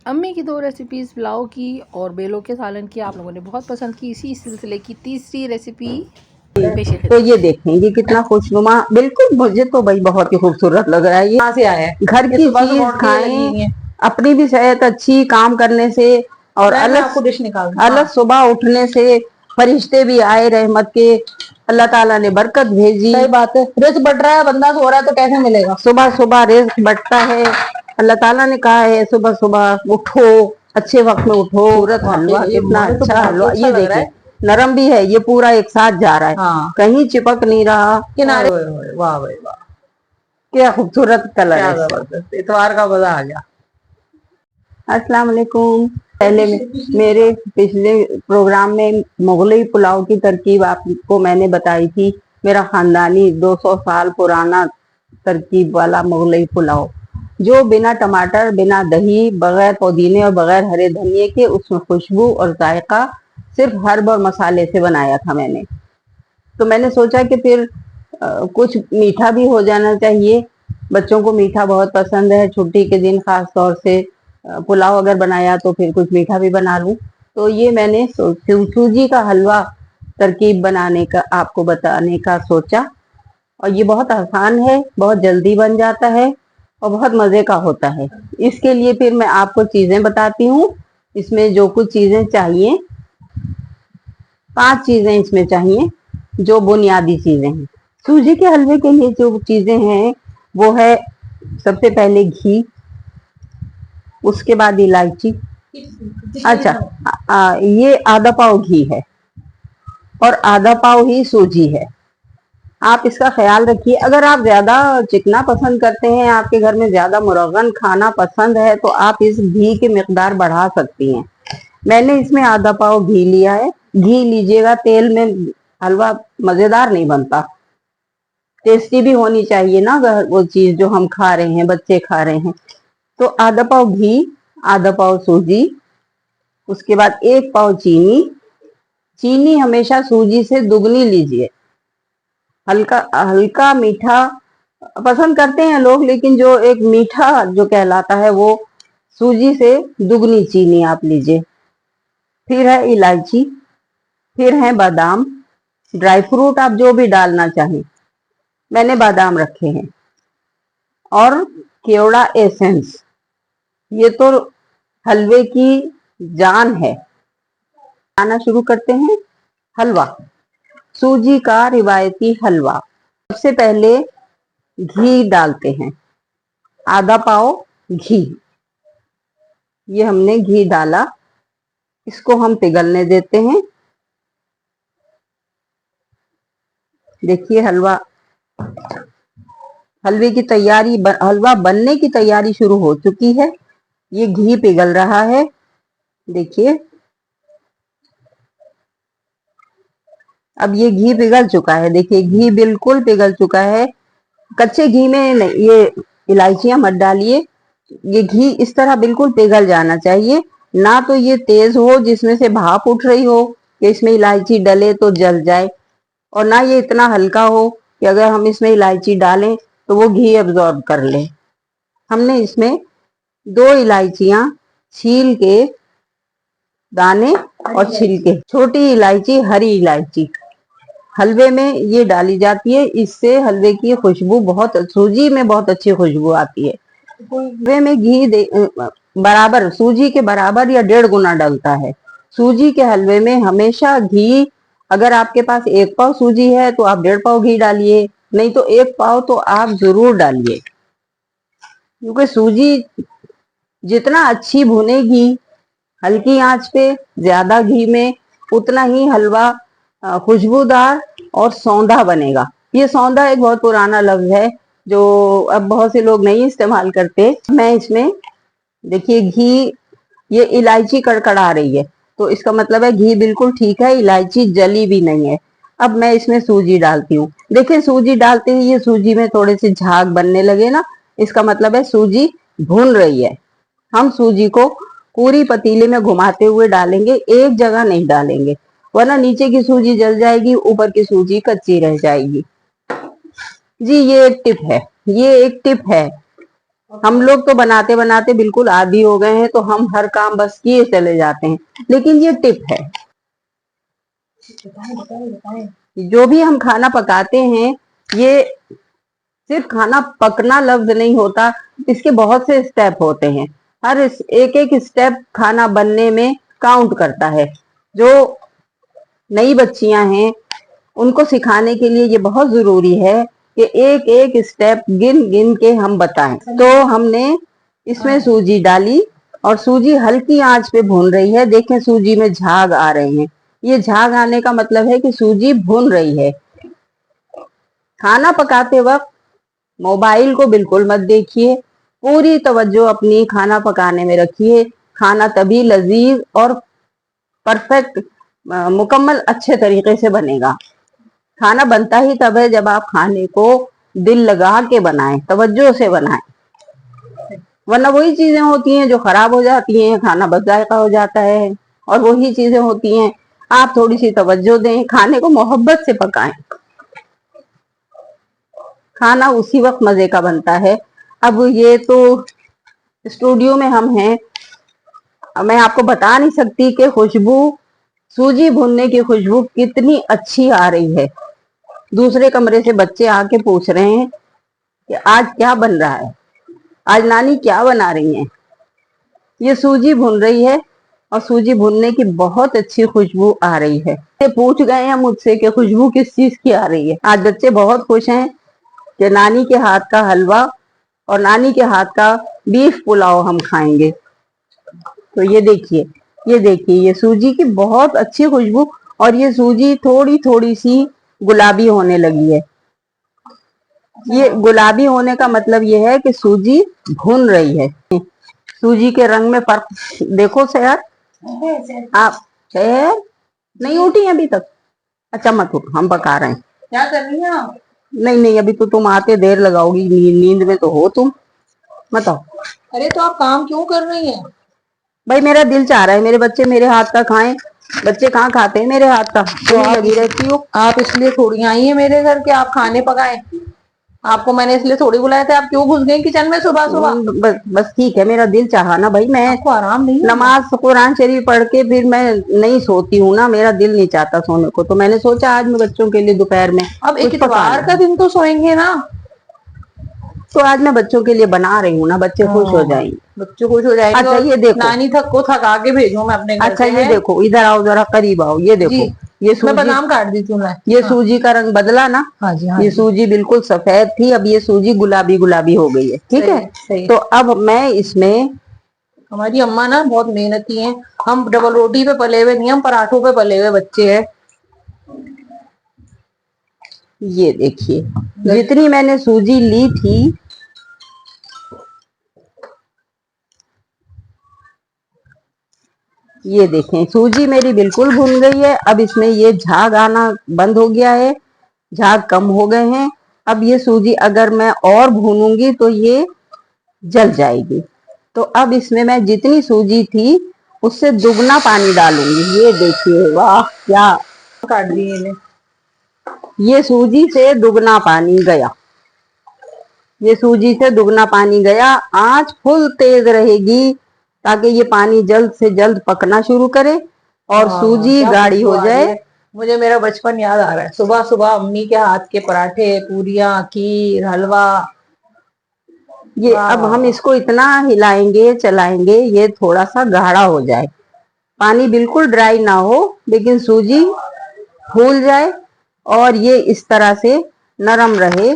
अम्मी की 2 रेसिपीज़ पुलाव की और बेलों के सालन की आप लोगों ने बहुत पसंद की। इसी सिलसिले की तीसरी रेसिपी पेश तो ये देखें, ये कितना खुशनुमा, बिल्कुल मुझे तो भाई बहुत ही खूबसूरत लग रहा है। ये कहाँ से आया है? घर ये की सुबह से चीज लगी खाएं, हुई है। अपनी भी सेहत अच्छी काम करने से और मैं आपको डिश निकाल दूं। अलग सुबह उठने से फरिश्ते भी आए रहमत के, अल्लाह ताला ने बरकत भेजी। सही बात है, रिस्क बढ़ रहा है, बंदा सो रहा है तो कैसे मिलेगा? सुबह सुबह रिस्क बढ़ता है। अल्लाह ताला ने कहा है सुबह सुबह उठो, अच्छे वक्त में उठो। सूरत हलवा वाकई ये कितना मुझे तो अच्छा बहुत ही हलवा, अच्छा ये लग रहा देखिए है। नरम भी है, ये पूरा एक साथ जा रहा है। हाँ, कहीं चिपक नहीं रहा। किनारे वाह भाई वाह, क्या खूबसूरत कलर क्या है इसका। जबरदस्त, इतवार का मजा आ गया। अस्सलाम वालेकुम। पहले मेरे पिछले प्रोग्राम में मुगलई पुलाव की तरकीब आपको मैंने बताई थी। मेरा खानदानी 200 साल पुराना तरकीब वाला मुगलई पुलाव, जो बिना टमाटर, बिना दही, बगैर पुदीने और बगैर हरे धनिए के, उसमें खुशबू और जायका सिर्फ हर्ब और मसाले से बनाया था मैंने। तो मैंने सोचा कि फिर कुछ मीठा भी हो जाना चाहिए। बच्चों को मीठा बहुत पसंद है, छुट्टी के दिन खास तौर से पुलाव अगर बनाया तो फिर कुछ मीठा भी बना लूं। तो ये मैंने सूजी का हलवा तरकीब बनाने का आपको बताने का सोचा। और ये बहुत आसान है, बहुत जल्दी बन जाता है और बहुत मजे का होता है। इसके लिए फिर मैं आपको चीजें बताती हूँ। इसमें जो कुछ चीजें चाहिए, 5 चीजें इसमें चाहिए जो बुनियादी चीजें हैं। सूजी के हलवे के लिए जो चीजें हैं वो है, सबसे पहले घी, उसके बाद इलायची। अच्छा, ये आधा पाव घी है और आधा पाव ही सूजी है। आप इसका ख्याल रखिए। अगर आप ज्यादा चिकना पसंद करते हैं, आपके घर में ज्यादा मुरगन खाना पसंद है, तो आप इस घी की मिकदार बढ़ा सकती हैं। मैंने इसमें आधा पाव घी लिया है। घी लीजिएगा, तेल में हलवा मजेदार नहीं बनता। टेस्टी भी होनी चाहिए ना वो चीज जो हम खा रहे हैं, बच्चे खा रहे हैं। तो आधा पाव घी, आधा पाव सूजी, उसके बाद 1 पाव चीनी। चीनी हमेशा सूजी से दुगनी लीजिए। हल्का हल्का मीठा पसंद करते हैं लोग, लेकिन जो एक मीठा जो कहलाता है वो सूजी से दुगनी चीनी आप लीजिए। फिर है इलायची, फिर है बादाम, ड्राई फ्रूट आप जो भी डालना चाहें। मैंने बादाम रखे हैं। और केवड़ा एसेंस, ये तो हलवे की जान है। आना शुरू करते हैं। हलवा, सूजी का रिवायती हलवा। सबसे पहले घी डालते हैं, आधा पाव घी। ये हमने घी डाला, इसको हम पिघलने देते हैं। देखिए हलवे की तैयारी, हलवा बनने की तैयारी शुरू हो चुकी है। ये घी पिघल रहा है, देखिए। अब ये घी पिघल चुका है, देखिए घी बिल्कुल पिघल चुका है। कच्चे घी में नहीं, ये इलायचियां मत डालिए। ये घी इस तरह बिल्कुल पिघल जाना चाहिए। ना तो ये तेज हो जिसमें से भाप उठ रही हो कि इसमें इलायची डले तो जल जाए, और ना ये इतना हल्का हो कि अगर हम इसमें इलायची डालें तो वो घी एब्जॉर्ब कर ले। हमने इसमें 2 इलायचियां छील के, दाने और छिलके, छोटी इलायची, हरी इलायची हलवे में ये डाली जाती है। इससे हलवे की खुशबू बहुत, सूजी में बहुत अच्छी खुशबू आती है। हलवे में घी बराबर, सूजी के बराबर या 1.5 गुना डलता है। सूजी के हलवे में हमेशा घी, अगर आपके पास 1 पाव सूजी है तो आप 1.5 पाव घी डालिए, नहीं तो 1 पाव तो आप जरूर डालिए। क्योंकि सूजी जितना अच्छी भुनेगी हल्की आंच पे, ज्यादा घी में, उतना ही हलवा खुशबूदार और सौंधा बनेगा। ये सौंधा एक बहुत पुराना लफ्ज है जो अब बहुत से लोग नहीं इस्तेमाल करते। मैं इसमें देखिए घी, ये इलायची कड़कड़ा रही है तो इसका मतलब है घी बिल्कुल ठीक है, इलायची जली भी नहीं है। अब मैं इसमें सूजी डालती हूँ। देखिए सूजी डालते ही ये सूजी में थोड़े से झाग बनने लगे ना, इसका मतलब है सूजी भून रही है। हम सूजी को पूरी पतीले में घुमाते हुए डालेंगे, एक जगह नहीं डालेंगे, वरना नीचे की सूजी जल जाएगी, ऊपर की सूजी कच्ची रह जाएगी। जी ये एक टिप है, ये एक टिप है। हम लोग तो बनाते बनाते बिल्कुल आदी हो गए हैं, तो हम हर काम बस किए चले जाते हैं। लेकिन ये टिप है, जो भी हम खाना पकाते हैं, ये सिर्फ खाना पकना लफ्ज नहीं होता, इसके बहुत से स्टेप होते हैं। हर एक एक स्टेप खाना बनने में काउंट करता है। जो नई बच्चियां हैं उनको सिखाने के लिए ये बहुत जरूरी है कि एक एक स्टेप गिन गिन के हम बताएं। तो हमने इसमें सूजी डाली और सूजी हल्की आंच पे भून रही है। देखें सूजी में झाग आ रहे हैं, ये झाग आने का मतलब है कि सूजी भून रही है। खाना पकाते वक्त मोबाइल को बिल्कुल मत देखिए, पूरी तवज्जो अपनी खाना पकाने में रखिए। खाना तभी लजीज और परफेक्ट मुकम्मल अच्छे तरीके से बनेगा। खाना बनता ही तब है जब आप खाने को दिल लगा के बनाएं, तवज्जो से बनाएं, वरना वही चीजें होती हैं जो खराब हो जाती हैं, खाना बद जायका हो जाता है। और वही चीजें होती हैं, आप थोड़ी सी तवज्जो दें, खाने को मोहब्बत से पकाएं, खाना उसी वक्त मजे का बनता है। अब ये तो स्टूडियो में हम हैं, मैं आपको बता नहीं सकती कि खुशबू, सूजी भूनने की खुशबू कितनी अच्छी आ रही है। दूसरे कमरे से बच्चे आके पूछ रहे हैं कि आज क्या बन रहा है, आज नानी क्या बना रही हैं। ये सूजी भून रही है और सूजी भूनने की बहुत अच्छी खुशबू आ रही है। ये पूछ गए हैं मुझसे कि खुशबू किस चीज की आ रही है। आज बच्चे बहुत खुश हैं कि नानी के हाथ का हलवा और नानी के हाथ का बीफ पुलाव हम खाएंगे। तो ये देखिए, ये देखिए, ये सूजी की बहुत अच्छी खुशबू, और ये सूजी थोड़ी थोड़ी सी गुलाबी होने लगी है। ये गुलाबी होने का मतलब ये है कि सूजी भुन रही है। सूजी के रंग में फर्क देखो शहर, आप शहर नहीं उठी अभी तक? अच्छा मत उठ, हम पका रहे हैं। क्या कर रही हैं आप? नहीं नहीं, अभी तो तुम आते देर लगाओगी, नींद में तो हो तुम। बताओ। अरे तो आप काम क्यों कर रही हैं? भाई मेरा दिल चाह रहा है मेरे बच्चे मेरे हाथ का खाएं। बच्चे कहाँ खाते हैं मेरे हाथ का, तो लगी रहती हो। आप इसलिए थोड़ी आई हैं मेरे घर के आप खाने पकाएं। आपको मैंने इसलिए थोड़ी बुलाया था, आप क्यों घुस गई किचन में सुबह सुबह? बस बस ठीक है, मेरा दिल चाहा ना भाई। मैं आपको आराम नहीं है? नमाज कुरान शरीफ पढ़ के फिर मैं नहीं सोती हूँ ना, मेरा दिल नहीं चाहता सोने को, तो मैंने सोचा आज मैं बच्चों के लिए दोपहर में अब एक कुछ पका इतवार लूं। का दिन तो सोएंगे ना। तो आज मैं बच्चों के लिए बना रही हूँ ना, बच्चे खुश हो जाएंगे। बच्चे खुश हो जाएंगे। अच्छा और ये देखो, नानी थक को थका के भेजूं मैं अपने घर अच्छा से, ये हैं? देखो, इधर आओ जरा करीब आओ, ये देखो, जी। ये मैं सूजी, बादाम काट दी थी मैं। ये हाँ। सूजी का रंग बदला ना। हाँ जी, हाँ ये जी। सूजी बिल्कुल सफेद थी, अब ये सूजी गुलाबी गुलाबी हो गई है। ठीक है, सही। तो अब मैं इसमें, हमारी अम्मा ना बहुत मेहनती हैं। हम डबल रोटी पे पले हुए नहीं, हम पराठों पे पले हुए बच्चे हैं। ये देखिए जितनी मैंने सूजी ली थी, ये देखें सूजी मेरी बिल्कुल भुन गई है। अब इसमें ये झाग आना बंद हो गया है, झाग कम हो गए हैं। अब ये सूजी अगर मैं और भूनूंगी तो ये जल जाएगी। तो अब इसमें मैं जितनी सूजी थी उससे दुगना पानी डालूंगी। ये देखिए, वाह क्या, काट दिए इन्हें। ये सूजी से दुगना पानी गया, ये सूजी से दुगना पानी गया। आंच फुल तेज रहेगी ताकि ये पानी जल्द से जल्द पकना शुरू करे और सूजी गाढ़ी हो जाए। मुझे मेरा बचपन याद आ रहा है, सुबह सुबह अम्मी के हाथ के पराठे, पूरियां, खीर, हलवा। ये अब हम इसको इतना हिलाएंगे चलाएंगे ये थोड़ा सा गाढ़ा हो जाए, पानी बिल्कुल ड्राई ना हो, लेकिन सूजी फूल जाए और ये इस तरह से नरम रहे,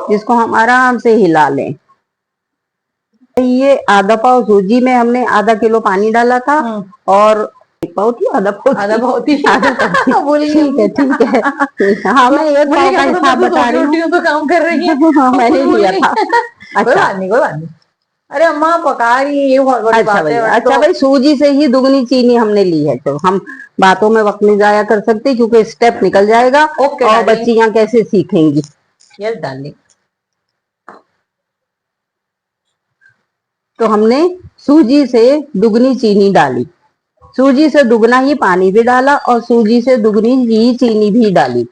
जिसको हम आराम से हिला लें। ये आधा पाव सूजी में हमने आधा किलो पानी डाला था और एक पाव थी, आधा पाव थी ठीक है ठीक है। हाँ मैं एक पाव का हिसाब बता रही हूँ, तो काम कर रही है। मैंने लिया था। कोई बात नहीं, कोई बात नहीं। अरे अम्मा पका रही है, ये बहुत बड़ी अच्छा बात भाई, है। अच्छा भाई, सूजी से ही दुगनी चीनी हमने ली है, तो हम बातों में वक्त नहीं जाया कर सकते क्योंकि स्टेप निकल जाएगा और बच्चियां कैसे सीखेंगी। Yes darling. तो हमने सूजी से दुगनी चीनी डाली, सूजी से दुगना ही पानी भी डाला और सूजी से दुगनी ही चीनी भी डाली।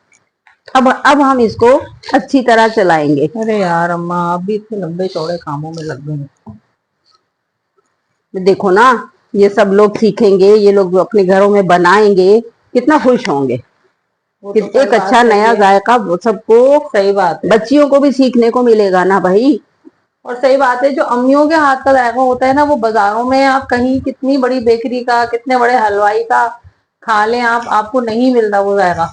अब हम इसको अच्छी तरह चलाएंगे। अरे यार अम्मा, आप भी इतने लंबे चौड़े कामों में लग गए। देखो ना, ये सब लोग सीखेंगे, ये लोग अपने घरों में बनाएंगे, कितना खुश होंगे। वो तो एक अच्छा नया जायका वो सबको, सही बात है। बच्चियों को भी सीखने को मिलेगा ना भाई। और सही बात है, जो अम्मियों के हाथ का जायका होता है ना, वो बाजारों में आप कहीं कितनी बड़ी बेकरी का, कितने बड़े हलवाई का खा लें आप, आपको नहीं मिलता वो जायका।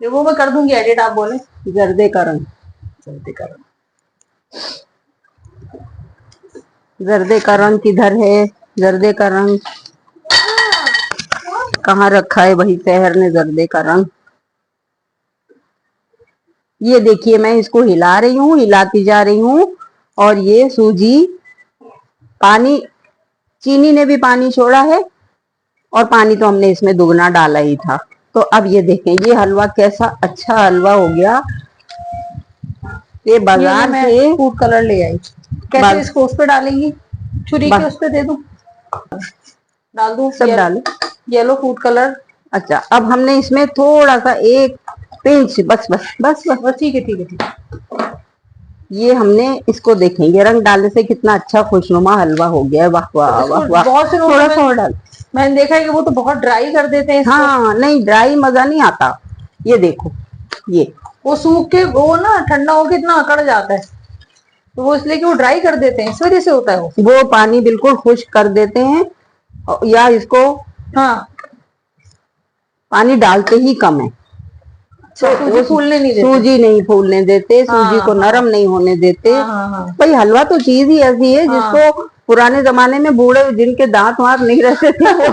देखो मैं कर दूंगी एडिट, आप बोले। जर्दे का रंग, जल्दी करो। जर्दे का रंग किधर है? जर्दे का रंग कहाँ रखा है भाई शहर ने जर्दे का रंग? ये देखिए, मैं इसको हिला रही हूँ, हिलाती जा रही हूँ, और ये सूजी, पानी, चीनी ने भी पानी छोड़ा है, और पानी तो हमने इसमें दुगना डाला ही था। तो अब ये देखें, ये हलवा कैसा अच्छा हलवा हो गया। ये बाजार मैं से फूड कलर ले आई। कैसे इसको उस पे डालेंगी? छुरी के उस पे दे दूं? डाल दूं? सब डालो। Yellow food colour. अच्छा, अब हमने इसमें थोड़ा सा एक पिंच, बस बस बस बस, बस ठीक है ठीक है ठीक है। ये हमने इसको देखेंगे, रंग डालने से कितना अच्छा खुशनुमा हलवा हो गया है। वाह वाह वाह वाह। बहुत से थोड़ा सा और डाल। मैंने देखा है कि वो तो बहुत ड्राई कर देते हैं इसको। हाँ नहीं, ड्राई मजा नहीं आता। ये देखो, ये वो सूख के वो ना ठंडा होके इतना अकड़ जाता है, तो वो इसलिए कि वो ड्राई कर देते हैं, इस वजह से होता है वो पानी बिल्कुल खुश्क कर देते हैं, या इसको हाँ, पानी डालते ही कम है। तो सूजी फूलने नहीं देते। सूजी नहीं फूलने देते, सूजी को हाँ, नरम नहीं होने देते। हाँ। भाई हलवा तो चीज ही ऐसी है जिसको पुराने जमाने में बूढ़े जिनके दांत वांत नहीं रहते थे वो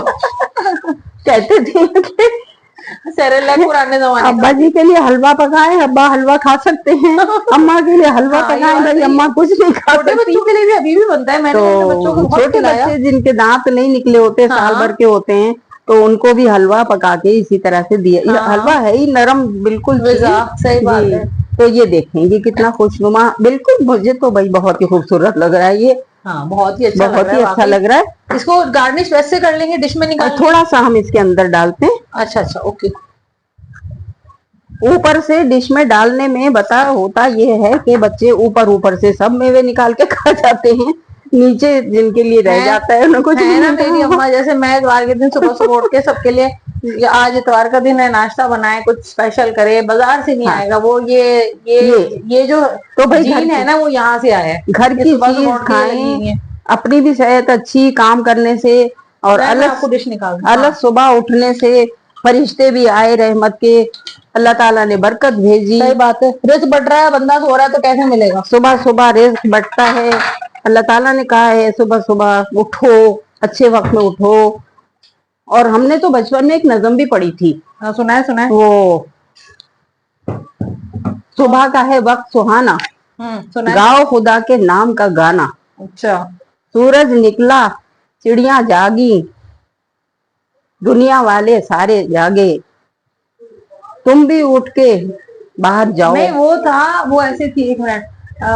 कहते थे कि सेरेलैक पुराने जमाने अब्बा जी के लिए हलवा पकाए, अब्बा हलवा खा सकते हैं, अम्मा के लिए हलवा पकाए, भाई अम्मा कुछ नहीं खा छोटे सकती। बच्चों के लिए भी अभी भी बनता है। मैंने अपने बच्चों को तो बहुत छोटे खिलाया। बच्चे जिनके दांत नहीं निकले होते, साल भर के होते हैं, तो उनको भी हलवा पका के इसी तरह से दिया। हलवा है ही नरम बिल्कुल, सही बात है। तो ये देखेंगे कितना खुशनुमा, बिल्कुल मुझे तो भाई बहुत ही खूबसूरत लग रहा है ये। हाँ, बहुत ही अच्छा बहुत ही अच्छा लग रहा है। इसको गार्निश वैसे कर लेंगे, डिश में निकाल। थोड़ा सा हम इसके अंदर डालते हैं। अच्छा अच्छा, ओके। ऊपर से डिश में डालने में बता होता ये है कि बच्चे ऊपर ऊपर से सब मेवे निकाल के खा जाते हैं, नीचे जिनके लिए रह जाता है उन्हें कुछ है नहीं ना मिलता। मेरी अम्मा, जैसे मैं इतवार के दिन सुबह सुबह उठ के सबके लिए, आज इतवार का दिन है, नाश्ता बनाए, कुछ स्पेशल करे, बाजार से नहीं आएगा वो। ये जो तो भाई जीन है ना, वो यहाँ से आया है। घर की चीज खाएं, अपनी भी सेहत अच्छी, काम करने से, और आपको डिश निकाल अलग सुबह उठने से फरिश्ते भी आए रहमत के, अल्लाह ताला ने बरकत भेजी। सही बात है। रिस्क बढ़ रहा है, बंदा सो रहा है तो कैसे मिलेगा? सुबह सुबह रिस्क बढ़ता है। अल्लाह ताला ने कहा है सुबह सुबह उठो, अच्छे वक्त में उठो। और हमने तो बचपन में एक नज़म भी पढ़ी थी। हाँ, सुना है वो सुबह का है वक्त सुहाना, सुना है। गाओ खुदा के नाम का गाना। अच्छा। सूरज निकला, चिड़िया जागी, दुनिया वाले सारे जागे, तुम भी उठ के बाहर जाओ। नहीं, वो था, वो ऐसे थी, एक मिनट,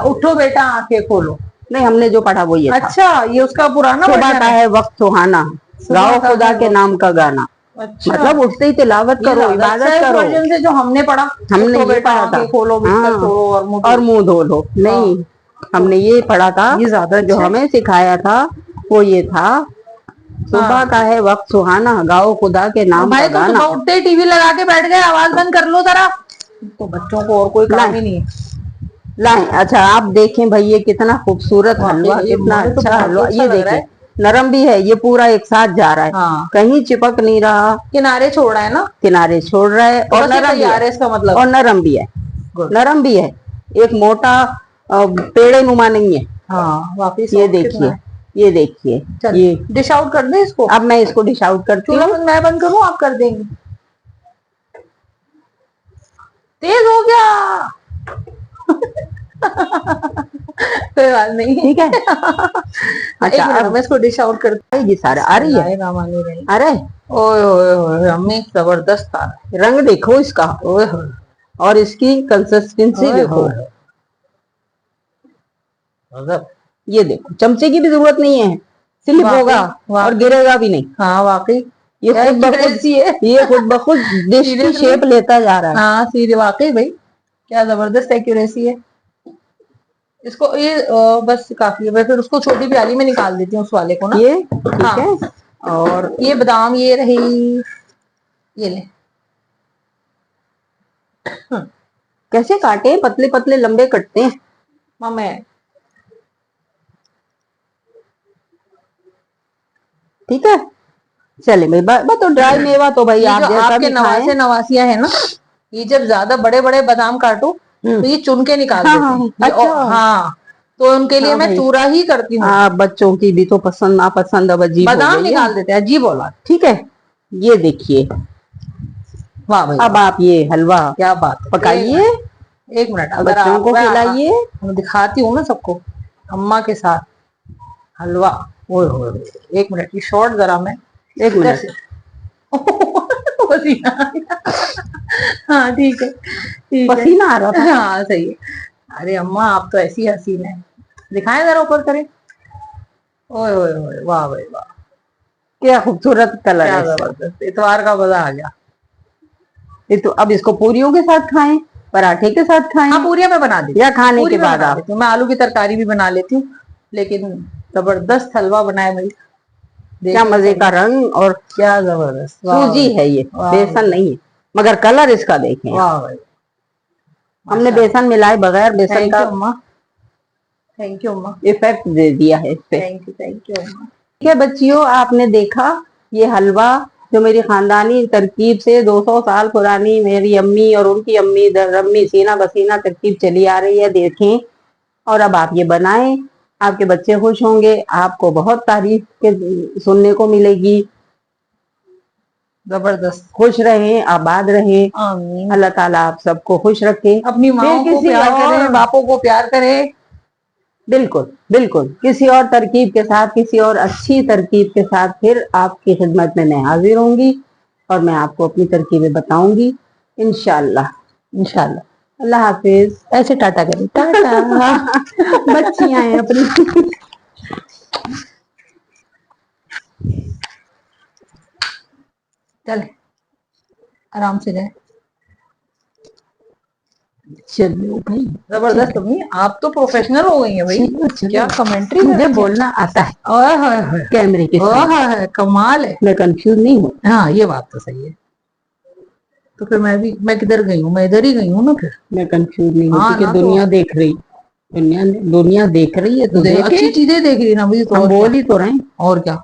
उठो बेटा आंखें खोलो। नहीं, हमने जो पढ़ा वो ये था। अच्छा, ये उसका पुराना सुबह का है वक्त सुहाना, गाओ खुदा के नाम का गाना। अच्छा। मतलब उठते ही तिलावत करो, इबादत करो। वर्जन से जो हमने पढ़ा, हमने ये पढ़ा था, खोलो, बिस्तर छोड़ो और मुंह धो लो। नहीं, हमने ये पढ़ा था, ये ज्यादा जो हमें सिखाया था वो ये था, सुबह का है वक्त सुहाना, गाओ खुदा के नाम का गाना। सुबह उठते टीवी लगा के बैठ गए, आवाज बंद कर लो जरा, तो बच्चों को और कोई काम ही नहीं है। लाए, अच्छा आप देखें भाई, ये कितना खूबसूरत हलवा, कितना अच्छा हलवा। ये देखिए, नरम भी है, ये पूरा एक साथ जा रहा है, कहीं चिपक नहीं रहा, किनारे छोड़ रहा है ना, किनारे छोड़ रहा है, और नरम भी है, इसका मतलब, और नरम भी है, नरम भी है, एक मोटा पेड़े नुमा नहीं है। हाँ, वापिस ये देखिए, ये देखिए, ये डिश आउट कर दे इसको। अब मैं इसको डिश आउट करती हूँ। मैं बंद करूँ, आप कर देंगे? तेज हो गया कोई बात नहीं, ठीक है। अच्छा, अब मैं इसको डिश आउट करती हूँ। सारा आ रही है, अरे ओए ओए ओए, अम्मी जबरदस्त आ रहा है। रंग देखो इसका, ओए और इसकी कंसिस्टेंसी देखो। ये देखो, चमचे की भी जरूरत नहीं है, स्लिप होगा और गिरेगा भी नहीं। हाँ वाकई, ये क्या खुद ब खुद accuracy है। ये खुद ब खुद डिश की Seriously? शेप लेता जा रहा है। हाँ सीधे वाकई भाई, क्या जबरदस्त एक्यूरेसी है। इसको ये बस काफी है। मैं फिर उसको छोटी प्याली में निकाल देती हूँ उस वाले को ना। ये ठीक हाँ। है। और ये बादाम ये रही, ये ले। कैसे काटे? पतले पतले लंबे कटते हैं मैं ठीक है। चले भाई, तो ड्राई मेवा तो भाई ये आप जो जैसा आपके भी नवासे खाएं। नवासियां है ना, ये जब ज्यादा बड़े बड़े बादाम काटो तो ये चुन के निकाल हाँ, देते हाँ, हैं। ये अच्छा। हाँ, तो उनके लिए हाँ मैं भाई, चूरा ही करती हूँ। हाँ बच्चों की भी तो पसंद नापसंद अब अजीब हो बादाम गई है। निकाल देते हैं, अजीब औलाद। ठीक है, ये देखिए। वाह भाई अब वाह, आप ये हलवा क्या बात है। पकाइए, एक मिनट, अगर बच्चों को मैं खिलाइए। मैं दिखाती हूँ ना सबको, अम्मा के साथ हलवा। ओए होए होए, एक मिनट, ये शॉर्ट जरा मैं एक इधर मिनट। से पसीना आ गया। हाँ ठीक है, ठीक है। पसीना आ रहा था। हाँ सही है। अरे अम्मा आप तो ऐसी हसीन है। दिखाएं जरा, ऊपर करें। ओए ओए ओए, वाह भाई वाह, क्या खूबसूरत कलर क्या है इसका। जबरदस्त, इतवार का मजा आ गया। ये तो अब इसको पूरियों के साथ खाएं, पराठे के साथ खाएं, हाँ पूरी में बना देती या हूँ, खाने पूरी के में बाद बना आप। लेती हूँ। मैं आलू की तरकारी भी बना लेती हूँ, लेकिन जबरदस्त हलवा बनाए भाई। क्या देखना मजे का चाहिए। रंग, और क्या जबरदस्त, वाह सूजी भाई, है ये, वाह बेसन भाई, नहीं है। मगर कलर इसका देखें, वाह भाई, हमने बेसन मिलाए बगैर बेसन थैंक का यू अम्मा, थैंक यू अम्मा, इफेक्ट दे दिया है इस पे। थैंक यू अम्मा। ठीक है बच्चियों, आपने देखा ये हलवा जो मेरी खानदानी तरकीब से 200 साल पुरानी मेरी अम्मी और उनकी अम्मी रम्मी सीना बसीना तरकीब चली आ रही है। देखें, और अब आप ये बनाएं, आपके बच्चे खुश होंगे, आपको बहुत तारीफ के सुनने को मिलेगी। जबरदस्त। खुश रहें, आबाद रहें, आमीन। अल्लाह ताला आप सबको खुश रखे। अपनी फिर माओ को किसी प्यार और, करें, बापों को प्यार करें। बिल्कुल बिल्कुल, किसी और तरकीब के साथ, किसी और अच्छी तरकीब के साथ फिर आपकी खिदमत में मैं हाजिर होंगी, और मैं आपको अपनी तरकीबें बताऊंगी इंशाल्लाह। इंशाल्लाह। अल्लाह हाफिज। ऐसे टाटा करें, टाटा। बच्चियां हैं अपनी। चले, आराम से जाए। चलो भाई, जबरदस्त अम्मी, आप तो प्रोफेशनल हो गई हैं भाई। चलो चलो, क्या कमेंट्री मुझे बोलना आता है ओए होए होए, कैमरे के ओए सामने, होए होए, कमाल है। मैं कंफ्यूज नहीं हूँ। हाँ ये बात तो सही है। तो फिर मैं किधर गई हूँ? मैं इधर ही गई हूँ ना फिर। मैं कंफ्यूज नहीं हूँ, हाँ क्योंकि ना, तो दुनिया देख रही, दुनिया देख रही है तो देखे। अच्छी चीजें देख रही ना भाई, तो हम और बोल क्या, ही तो रहे हैं। और क्या।